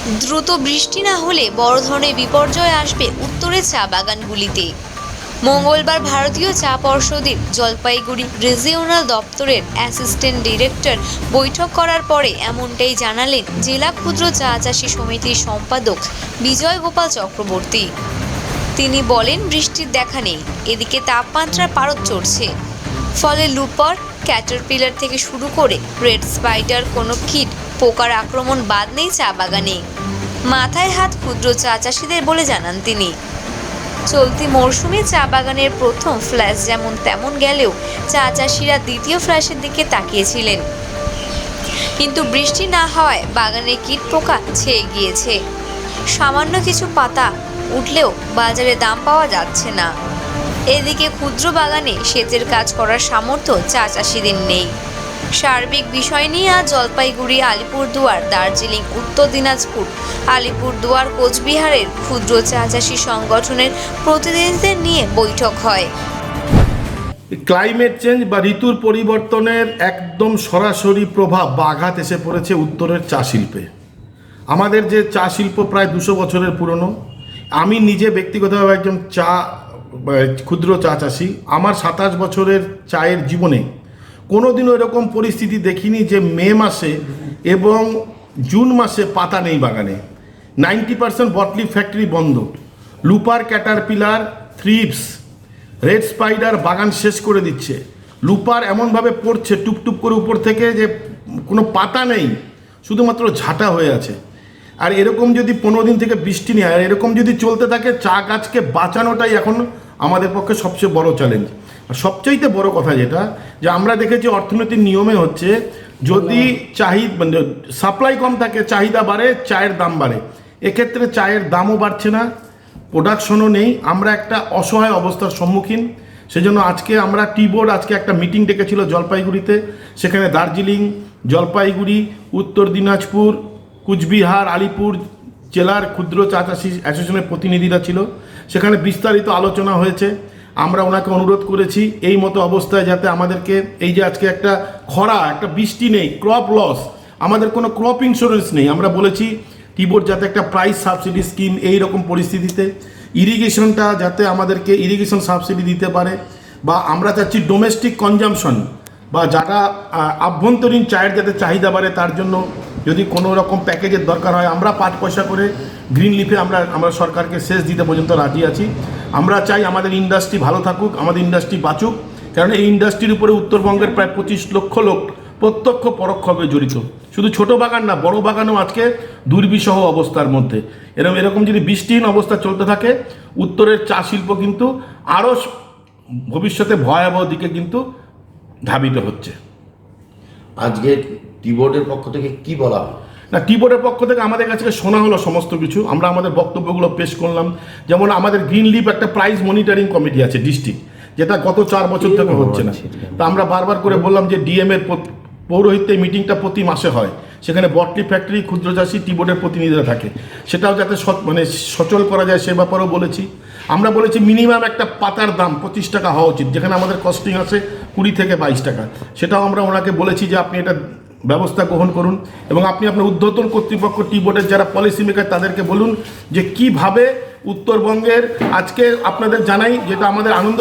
দ্রুত বৃষ্টি না হলে বড় ধরনের বিপর্যয় আসবে উত্তরের চা বাগানগুলিতে। মঙ্গলবার ভারতীয় চা পর্ষদের জলপাইগুড়ি রিজিওনাল দপ্তরের অ্যাসিস্ট্যান্ট ডিরেক্টর বৈঠক করার পরে এমনটাই জানালেন জেলা ক্ষুদ্র চা চাষী সমিতির সম্পাদক বিজয় গোপাল চক্রবর্তী। তিনি বলেন, বৃষ্টির দেখা নেই, এদিকে তাপমাত্রার পারদ চড়ছে, ফলে লুপার, ক্যাটারপিলার থেকে শুরু করে রেড স্পাইডার কোনো কীট পোকার আক্রমণ বাদ নেই চা বাগানে। মাথায় হাত ক্ষুদ্র চা চাষিদের বলে জানান তিনি। চলতি মরশুমে চা বাগানের প্রথম ফ্ল্যাশ যেমন তেমন গেলেও চা চাষিরা দ্বিতীয় ফ্ল্যাশের দিকে তাকিয়েছিলেন, কিন্তু বৃষ্টি না হওয়ায় বাগানে কীট পোকা ছেয়ে গিয়েছে। সামান্য কিছু পাতা উঠলেও বাজারে দাম পাওয়া যাচ্ছে না। এদিকে ক্ষুদ্র বাগানে সেচের কাজ করার সামর্থ্য চা চাষিদের নেই। সার্বিক বিষয় নিয়ে আজ জলপাইগুড়ি, আলিপুরদুয়ার, দার্জিলিং, উত্তর দিনাজপুর, আলিপুরদুয়ার, কোচবিহারের ক্ষুদ্র চা চাষী সংগঠনের প্রতিনিধিদের নিয়ে বৈঠক হয়। ক্লাইমেট চেঞ্জ বা ঋতুর পরিবর্তনের একদম সরাসরি প্রভাব বা আঘাত এসে পড়েছে উত্তরের চা শিল্পে। আমাদের যে চা শিল্প প্রায় 200 বছরের পুরনো। আমি নিজে ব্যক্তিগতভাবে একজন ক্ষুদ্র চা চাষি। আমার 27 বছরের চায়ের জীবনে কোনোদিনও এরকম পরিস্থিতি দেখিনি যে মে মাসে এবং জুন মাসে পাতা নেই বাগানে। 90% বটলি ফ্যাক্টরি বন্ধ। লুপার, ক্যাটারপিলার, থ্রিপস, রেড স্পাইডার বাগান শেষ করে দিচ্ছে। লুপার এমনভাবে পড়ছে টুপটুপ করে উপর থেকে যে কোনো পাতা নেই, শুধুমাত্র ঝাঁটা হয়ে আছে। আর এরকম যদি 15 দিন থেকে বৃষ্টি নেই, আর এরকম যদি চলতে থাকে, চা গাছকে বাঁচানোটাই এখন আমাদের পক্ষে সবচেয়ে বড় চ্যালেঞ্জ। আর সবচাইতে বড় কথা যেটা, যে আমরা দেখেছি অর্থনীতির নিয়মে হচ্ছে, যদি সাপ্লাই কম থাকে, চাহিদা বাড়ে, চায়ের দাম বাড়ে। এক্ষেত্রে চায়ের দামও বাড়ছে না, প্রোডাকশনও নেই। আমরা একটা অসহায় অবস্থার সম্মুখীন। সেজন্য আজকে আমরা টি বোর্ড আজকে একটা মিটিং ডেকেছিল জলপাইগুড়িতে। সেখানে দার্জিলিং, জলপাইগুড়ি, উত্তর দিনাজপুর, কুচবিহার, আলিপুর জেলার ক্ষুদ্র চা চাষী অ্যাসোসিয়েশনের প্রতিনিধিরা ছিল। সেখানে বিস্তারিত আলোচনা হয়েছে। আমরা ওনাকে অনুরোধ করেছি এই মতো অবস্থায় যাতে আমাদেরকে, এই যে আজকে একটা খরা, একটা বৃষ্টি নেই, ক্রপ লস, আমাদের কোনো ক্রপ ইন্স্যুরেন্স নেই। আমরা বলেছি টি বোর্ড যাতে একটা প্রাইস সাবসিডি স্কিম, এই রকম পরিস্থিতিতে ইরিগেশনটা যাতে আমাদেরকে ইরিগেশন সাবসিডি দিতে পারে, বা আমরা চাচ্ছি ডোমেস্টিক কনজামশন বা যারা আভ্যন্তরীণ চায়ের যাতে চাহিদা বাড়ে, তার জন্য যদি কোনো রকম প্যাকেজের দরকার হয়, আমরা 5 পয়সা করে গ্রিন লিফে আমরা সরকারকে শেষ দিতে পর্যন্ত রাজি আছি। আমরা চাই আমাদের ইন্ডাস্ট্রি ভালো থাকুক, আমাদের ইন্ডাস্ট্রি বাঁচুক, কারণ এই ইন্ডাস্ট্রির উপরে উত্তরবঙ্গের প্রায় 25 লক্ষ লোক প্রত্যক্ষ পরোক্ষভাবে জড়িত। শুধু ছোট বাগান না, বড় বাগানও আজকে দুর্বিষহ অবস্থার মধ্যে। এরকম যদি বৃষ্টিহীন অবস্থা চলতে থাকে, উত্তরের চা শিল্প কিন্তু আরও ভবিষ্যতে ভয়াবহ দিকে কিন্তু ধাবিত হচ্ছে। আজকে টি বোর্ডের পক্ষ থেকে কি বলা হয়? না, টি বোর্ডের পক্ষ থেকে আমাদের কাছে শোনা হলো সমস্ত কিছু। আমরা আমাদের বক্তব্যগুলো পেশ করলাম। যেমন আমাদের গ্রিন লিফ একটা প্রাইস মনিটরিং কমিটি আছে ডিস্ট্রিক্ট, যেটা গত 4 বছর থেকে হচ্ছে না। তা আমরা বারবার করে বললাম যে ডিএম এর পৌরোহিত্যে মিটিংটা প্রতি মাসে হয়, সেখানে বটলি ফ্যাক্টরি, ক্ষুদ্র চাষী, টি বোর্ডের প্রতিনিধিরা থাকে, সেটাও যাতে সচল করা যায় সে ব্যাপারেও বলেছি। আমরা বলেছি মিনিমাম একটা পাতার দাম 25 টাকা হওয়া উচিত, যেখানে আমাদের কস্টিং আছে 20 থেকে 22 টাকা। সেটাও আমরা ওনাকে বলেছি যে আপনি এটা ব্যবস্থা গ্রহণ করুন, এবং আপনি আপনার ঊর্ধ্বতন কর্তৃপক্ষ, টি বোর্ডের যারা পলিসি মেকার, তাদেরকে বলুন যে কিভাবে উত্তরবঙ্গের, আজকে আপনাদের জানাই যেটা আমাদের আনন্দ